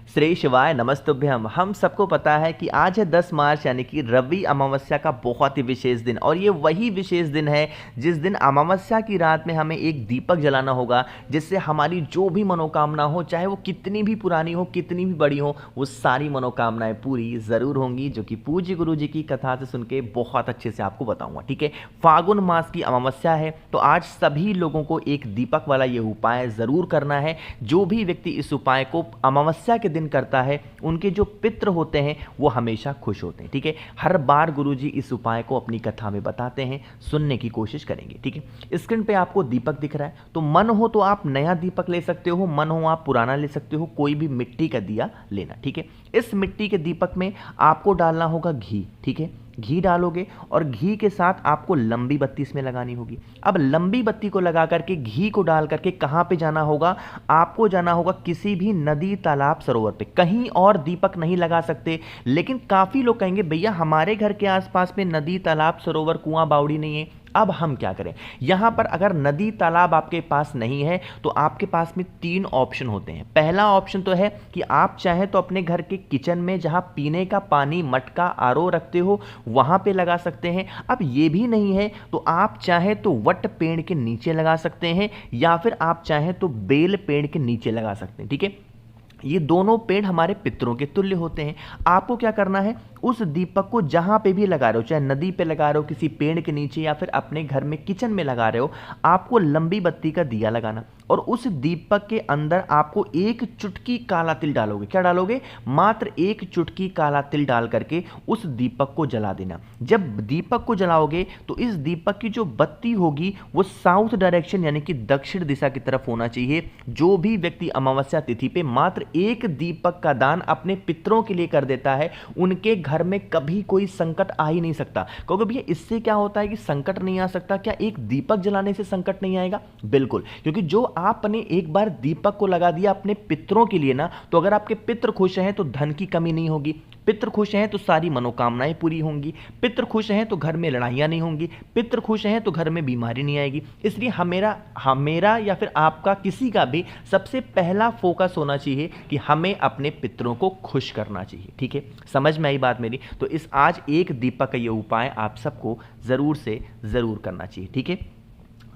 श्री शिवाय नमस्तुभ्यम। हम सबको पता है कि आज है 10 मार्च यानी कि रवि अमावस्या का बहुत ही विशेष दिन, और ये वही विशेष दिन है जिस दिन अमावस्या की रात में हमें एक दीपक जलाना होगा, जिससे हमारी जो भी मनोकामना हो, चाहे वो कितनी भी पुरानी हो, कितनी भी बड़ी हो, वो सारी मनोकामनाएं पूरी ज़रूर होंगी, जो कि पूज्य गुरु जी की कथा से सुन के बहुत अच्छे से आपको बताऊंगा। ठीक है, फागुन मास की अमावस्या है, तो आज सभी लोगों को एक दीपक वाला ये उपाय ज़रूर करना है। जो भी व्यक्ति इस उपाय को अमावस्या के दिन करता है, उनके जो पितृ होते हैं वो हमेशा खुश होते हैं। ठीक है, हर बार गुरुजी इस उपाय को अपनी कथा में बताते हैं, सुनने की कोशिश करेंगे। ठीक है, स्क्रीन पे आपको दीपक दिख रहा है, तो मन हो तो आप नया दीपक ले सकते हो, मन हो आप पुराना ले सकते हो, कोई भी मिट्टी का दिया लेना। ठीक है, इस मिट्टी के दीपक में आपको डालना होगा घी। ठीक है, घी डालोगे और घी के साथ आपको लंबी बत्ती इसमें लगानी होगी। अब लंबी बत्ती को लगा करके घी को डाल करके कहाँ पे जाना होगा? आपको जाना होगा किसी भी नदी, तालाब, सरोवर पे। कहीं और दीपक नहीं लगा सकते। लेकिन काफ़ी लोग कहेंगे भैया हमारे घर के आसपास में नदी, तालाब, सरोवर, कुआं, बावड़ी नहीं है, अब हम क्या करें? यहां पर अगर नदी, तालाब आपके पास नहीं है तो आपके पास में 3 ऑप्शन होते हैं। पहला ऑप्शन तो है कि आप चाहें तो अपने घर के किचन में, जहां पीने का पानी, मटका, आरओ रखते हो, वहां पे लगा सकते हैं। अब ये भी नहीं है तो आप चाहें तो वट पेड़ के नीचे लगा सकते हैं, या फिर आप चाहें तो बेल पेड़ के नीचे लगा सकते हैं। ठीक है, ये दोनों पेड़ हमारे पितरों के तुल्य होते हैं। आपको क्या करना है? उस दीपक को जहां पे भी लगा रहे हो, चाहे नदी पे लगा रहे हो, किसी पेड़ के नीचे, या फिर अपने घर में किचन में लगा रहे हो, आपको लंबी बत्ती का दिया लगाना, और उस दीपक के अंदर आपको 1 चुटकी काला तिल डालोगे। क्या डालोगे? मात्र 1 चुटकी काला तिल डाल करके उस दीपक को जला देना। जब दीपक को जलाओगे तो इस दीपक की जो बत्ती होगी वो साउथ डायरेक्शन यानी कि दक्षिण दिशा की तरफ होना चाहिए। जो भी व्यक्ति अमावस्या तिथि पे मात्र 1 दीपक का दान अपने पितरों के लिए कर देता है, उनके घर में कभी कोई संकट आ ही नहीं सकता। क्योंकि भैया इससे क्या होता है कि संकट नहीं आ सकता? क्या एक दीपक जलाने से संकट नहीं आएगा? बिल्कुल, क्योंकि जो आपने एक बार दीपक को लगा दिया अपने पितरों के लिए ना, तो अगर आपके पितृ खुश हैं तो धन की कमी नहीं होगी, पितृ खुश हैं तो सारी मनोकामनाएं पूरी होंगी, पितृ खुश हैं तो घर में लड़ाइयां नहीं होंगी, पितृ खुश हैं तो घर में बीमारी नहीं आएगी। इसलिए हमेरा या फिर आपका किसी का भी सबसे पहला फोकस होना चाहिए कि हमें अपने पितरों को खुश करना चाहिए। ठीक है, समझ में आई बात मेरी? तो इस आज एक दीपक का ये उपाय आप सबको जरूर से जरूर करना चाहिए। ठीक है,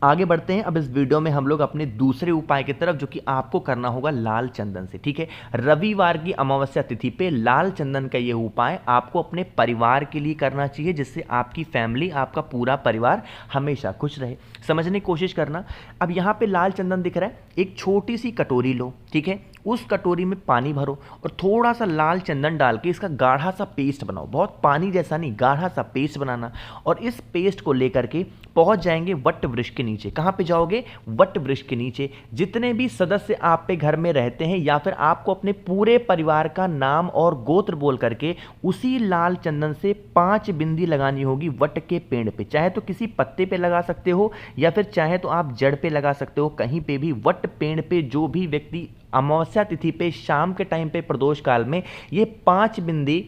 आगे बढ़ते हैं। अब इस वीडियो में हम लोग अपने दूसरे उपाय की तरफ, जो कि आपको करना होगा लाल चंदन से। ठीक है, रविवार की अमावस्या तिथि पे लाल चंदन का ये उपाय आपको अपने परिवार के लिए करना चाहिए, जिससे आपकी फैमिली, आपका पूरा परिवार हमेशा खुश रहे। समझने की कोशिश करना। अब यहाँ पे लाल चंदन दिख रहा है, एक छोटी सी कटोरी लो। ठीक है, उस कटोरी में पानी भरो और थोड़ा सा लाल चंदन डाल के इसका गाढ़ा सा पेस्ट बनाओ। बहुत पानी जैसा नहीं, गाढ़ा सा पेस्ट बनाना। और इस पेस्ट को लेकर के पहुंच जाएंगे वट वृक्ष के नीचे। कहां पे जाओगे? वट वृक्ष के नीचे। जितने भी सदस्य आप पे घर में रहते हैं, या फिर आपको अपने पूरे परिवार का नाम और गोत्र बोल करके उसी लाल चंदन से 5 बिंदी लगानी होगी वट के पेड़ पे। चाहे तो किसी पत्ते पे लगा सकते हो, या फिर चाहे तो आप जड़ पे लगा सकते हो, कहीं पे भी। वट पेड़ पे जो भी व्यक्ति अमावस्या तिथि पे शाम के टाइम पे प्रदोष काल में ये 5 बिंदी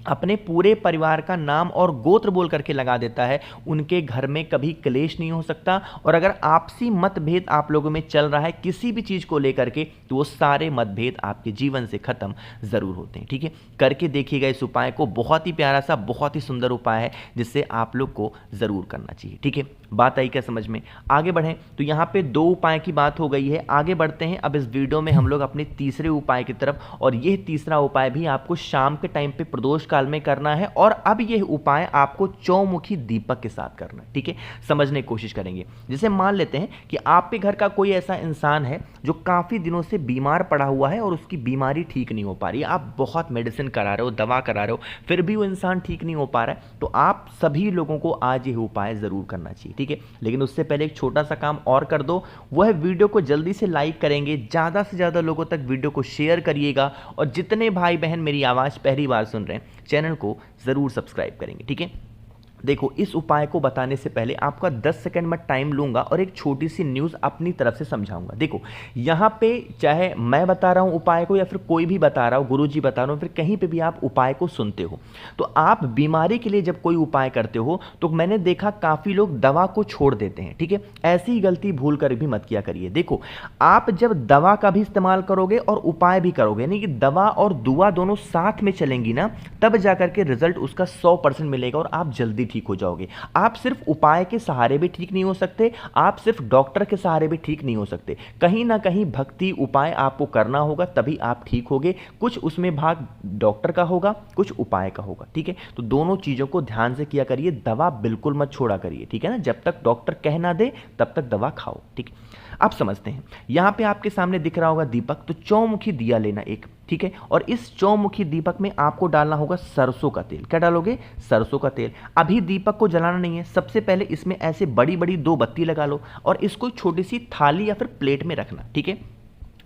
अपने पूरे परिवार का नाम और गोत्र बोल करके लगा देता है, उनके घर में कभी क्लेश नहीं हो सकता। और अगर आपसी मतभेद आप लोगों में चल रहा है किसी भी चीज को लेकर के, तो वो सारे मतभेद आपके जीवन से खत्म जरूर होते हैं। ठीक है, करके देखिएगा इस उपाय को। बहुत ही प्यारा सा, बहुत ही सुंदर उपाय है, जिससे आप लोग को जरूर करना चाहिए। ठीक है, बात आई क्या समझ में? आगे बढ़ें तो यहाँ पे 2 उपाय की बात हो गई है। आगे बढ़ते हैं अब इस वीडियो में हम लोग अपने तीसरे उपाय की तरफ, और यह तीसरा उपाय भी आपको शाम के टाइम पे प्रदोष काल में करना है। और अब यह उपाय आपको चौमुखी दीपक के साथ करना है। ठीक है, समझने की कोशिश करेंगे। जैसे मान लेते हैं कि आपके घर का कोई ऐसा इंसान है जो काफी दिनों से बीमार पड़ा हुआ है और उसकी बीमारी ठीक नहीं हो पा रही है। आप बहुत मेडिसिन करा रहे हो, दवा करा रहे हो, फिर भी वो इंसान ठीक नहीं हो पा रहा है, तो आप सभी लोगों को आज यह उपाय जरूर करना चाहिए। ठीक है, लेकिन उससे पहले एक छोटा सा काम और कर दो, वह वीडियो को जल्दी से लाइक करेंगे, ज्यादा से ज्यादा लोगों तक वीडियो को शेयर करिएगा, और जितने भाई बहन मेरी आवाज पहली बार सुन रहे हैं चैनल को जरूर सब्सक्राइब करेंगे। ठीक है, देखो, इस उपाय को बताने से पहले आपका 10 सेकंड में टाइम लूंगा और एक छोटी सी न्यूज़ अपनी तरफ से समझाऊंगा। देखो, यहाँ पे चाहे मैं बता रहा हूँ उपाय को या फिर कोई भी बता रहा हो, गुरुजी बता रहा हूँ, फिर कहीं पे भी आप उपाय को सुनते हो, तो आप बीमारी के लिए जब कोई उपाय करते हो तो मैंने देखा काफ़ी लोग दवा को छोड़ देते हैं। ठीक है, ऐसी गलती भूल कर भी मत किया करिए। देखो, आप जब दवा का भी इस्तेमाल करोगे और उपाय भी करोगे, यानी कि दवा और दुआ दोनों साथ में चलेंगी ना, तब जाकर के रिजल्ट उसका 100% मिलेगा और आप जल्दी ठीक हो जाओगे। आप सिर्फ उपाय के सहारे भी ठीक नहीं हो सकते, आप सिर्फ डॉक्टर के सहारे भी ठीक नहीं हो सकते। कहीं ना कहीं भक्ति उपाय आपको करना होगा, तभी आप ठीक होगे। कुछ उसमें भाग डॉक्टर का होगा, कुछ उपाय का होगा। ठीक है, तो दोनों चीजों को ध्यान से किया करिए। दवा बिल्कुल मत छोड़ा करिए, ठीक है ना। जब तक डॉक्टर कह ना दे तब तक दवा खाओ। ठीक है, आप समझते हैं। यहां पे आपके सामने दिख रहा होगा दीपक, तो चौमुखी दिया लेना एक, ठीक है। और इस चौमुखी दीपक में आपको डालना होगा सरसों का तेल। क्या डालोगे? सरसों का तेल। अभी दीपक को जलाना नहीं है, सबसे पहले इसमें ऐसे बड़ी बड़ी 2 बत्ती लगा लो और इसको छोटी सी थाली या फिर प्लेट में रखना। ठीक है,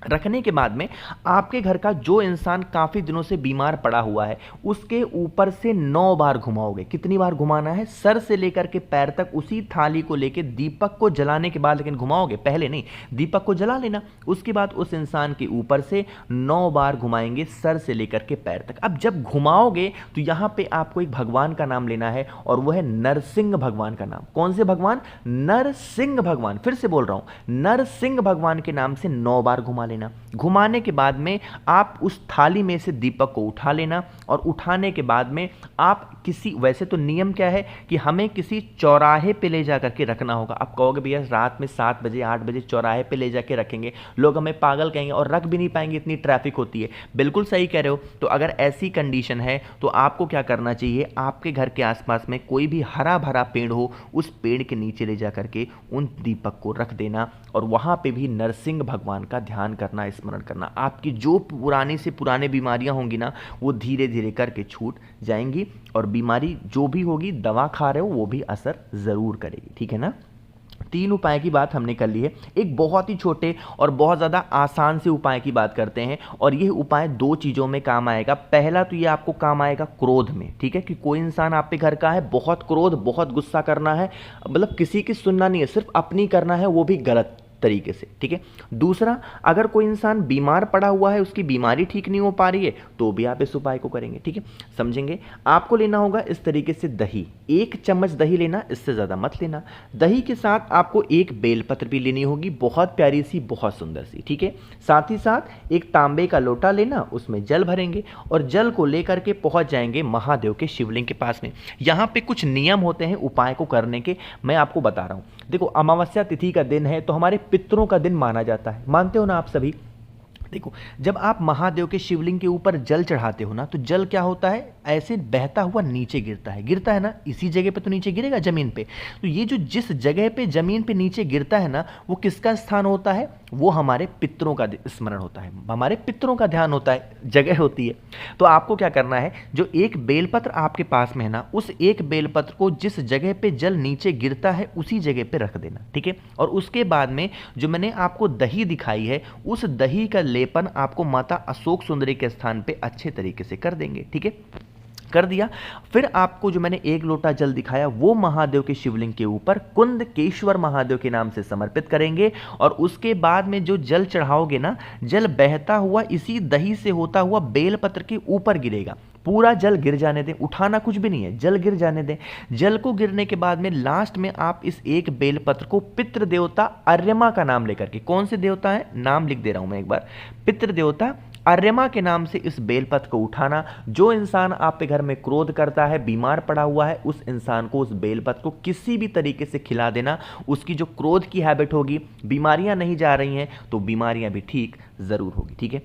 रखने के बाद में आपके घर का जो इंसान काफ़ी दिनों से बीमार पड़ा हुआ है उसके ऊपर से 9 बार घुमाओगे। कितनी बार घुमाना है? सर से लेकर के पैर तक उसी थाली को लेके दीपक को जलाने के बाद, लेकिन घुमाओगे, पहले नहीं। दीपक को जला लेना, उसके बाद उस इंसान के ऊपर से 9 बार घुमाएंगे सर से लेकर के पैर तक। अब जब घुमाओगे तो यहां पे आपको एक भगवान का नाम लेना है और वह है नरसिंह भगवान का नाम। कौन से भगवान? नरसिंह भगवान। फिर से बोल रहा हूं, नरसिंह भगवान के नाम से 9 बार घुमा लेना। घुमाने के बाद में आप उस थाली में से दीपक को उठा लेना और उठाने के बाद में आप किसी, वैसे तो नियम क्या है कि हमें किसी चौराहे पे ले जाकर के रखना होगा। आप कहोगे भैया रात में 7 बजे 8 बजे चौराहे पे ले जाके रखेंगे, लोग हमें पागल कहेंगे और रख भी नहीं पाएंगे, इतनी ट्रैफिक होती है। बिल्कुल सही कह रहे हो। तो अगर ऐसी कंडीशन है तो आपको क्या करना चाहिए, आपके घर के आसपास में कोई भी हरा भरा पेड़ हो, उस पेड़ के नीचे ले जाकर के उन दीपक को रख देना और वहां पे भी नरसिंह भगवान का ध्यान करना, स्मरण करना। आपकी जो पुरानी से पुराने बीमारियां होंगी ना, वो धीरे धीरे करके छूट जाएंगी और बीमारी जो भी होगी, दवा खा रहे हो वो भी असर जरूर करेगी। ठीक है ना। 3 उपाय की बात हमने कर ली है। एक बहुत ही छोटे और बहुत ज़्यादा आसान से उपाय की बात करते हैं और यह उपाय 2 चीज़ों में काम आएगा। पहला तो ये आपको काम आएगा क्रोध में। ठीक है, कि कोई इंसान आप पे घर का है, बहुत क्रोध, बहुत गुस्सा करना है, मतलब किसी की सुनना नहीं है, सिर्फ अपनी करना है, वो भी गलत तरीके से। ठीक है। दूसरा, अगर कोई इंसान बीमार पड़ा हुआ है, उसकी बीमारी ठीक नहीं हो पा रही है, तो भी आप इस उपाय को करेंगे। ठीक है, समझेंगे। आपको लेना होगा इस तरीके से दही, 1 चम्मच दही लेना, इससे ज्यादा मत लेना। दही के साथ आपको एक बेलपत्र भी लेनी होगी, बहुत प्यारी सी, बहुत सुंदर सी। ठीक है, साथ ही साथ एक तांबे का लोटा लेना, उसमें जल भरेंगे और जल को लेकर के पहुंच जाएंगे महादेव के शिवलिंग के पास में। यहां पे कुछ नियम होते हैं उपाय को करने के, मैं आपको बता रहा हूं। देखो, अमावस्या तिथि का दिन है तो हमारे पितरों का दिन माना जाता है, मानते हो ना आप सभी। देखो, जब आप महादेव के शिवलिंग के ऊपर जल चढ़ाते हो ना, तो जल क्या होता है, ऐसे बहता हुआ नीचे गिरता है ना, इसी जगह पे तो नीचे गिरेगा, जमीन पे। तो ये जो जिस जगह पे जमीन पे नीचे गिरता है ना, वो किसका स्थान होता है? वो हमारे पितरों का स्मरण होता है, हमारे पितरों का ध्यान होता है, जगह होती है। तो आपको क्या करना है, जो एक बेलपत्र आपके पास में है ना, उस एक बेलपत्र को जिस जगह पे जल नीचे गिरता है उसी जगह पे रख देना। ठीक है, और उसके बाद में जो मैंने आपको दही दिखाई है, उस दही का लेपन आपको माता अशोक सुंदरी के स्थान पे अच्छे तरीके से कर देंगे। ठीक है, कर दिया। फिर आपको जो मैंने 1 लोटा जल दिखाया, वो महादेव के शिवलिंग के ऊपर कुंदकेश्वर महादेव के नाम से समर्पित करेंगे और उसके बाद में जो जल चढ़ाओगे ना, जल बहता हुआ इसी दही से होता हुआ बेलपत्र के ऊपर गिरेगा। पूरा जल गिर जाने दें, उठाना कुछ भी नहीं है, जल गिर जाने दें। जल को गिरने के बाद में लास्ट में आप इस एक बेलपत्र को पितृ देवता अर्यमा का नाम लेकर के, कौन से देवता है, नाम लिख दे रहा हूं मैं एक बार, पितृ देवता अर्यमा के नाम से इस बेलपत्र को उठाना। जो इंसान आपके घर में क्रोध करता है, बीमार पड़ा हुआ है, उस इंसान को, उस बेलपत्र को किसी भी तरीके से खिला देना। उसकी जो क्रोध की हैबिट होगी, बीमारियां नहीं जा रही हैं तो बीमारियां भी ठीक जरूर होगी। ठीक है,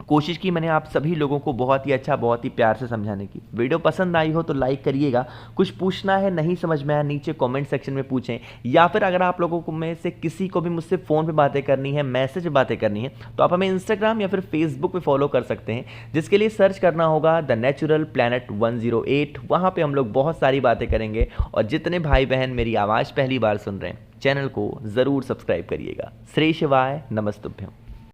कोशिश की मैंने आप सभी लोगों को बहुत ही अच्छा, बहुत ही प्यार से समझाने की। वीडियो पसंद आई हो तो लाइक करिएगा। कुछ पूछना है, नहीं समझ में आया, नीचे कमेंट सेक्शन में पूछें, या फिर अगर आप लोगों को में से किसी को भी मुझसे फ़ोन पे बातें करनी है, मैसेज पे बातें करनी है, तो आप हमें इंस्टाग्राम या फिर फेसबुक पे फॉलो कर सकते हैं, जिसके लिए सर्च करना होगा द नेचुरल प्लैनेट 108। वहाँ पर हम लोग बहुत सारी बातें करेंगे। और जितने भाई बहन मेरी आवाज़ पहली बार सुन रहे हैं, चैनल को ज़रूर सब्सक्राइब करिएगा। श्री शिवाय, नमस्तुभ्यम।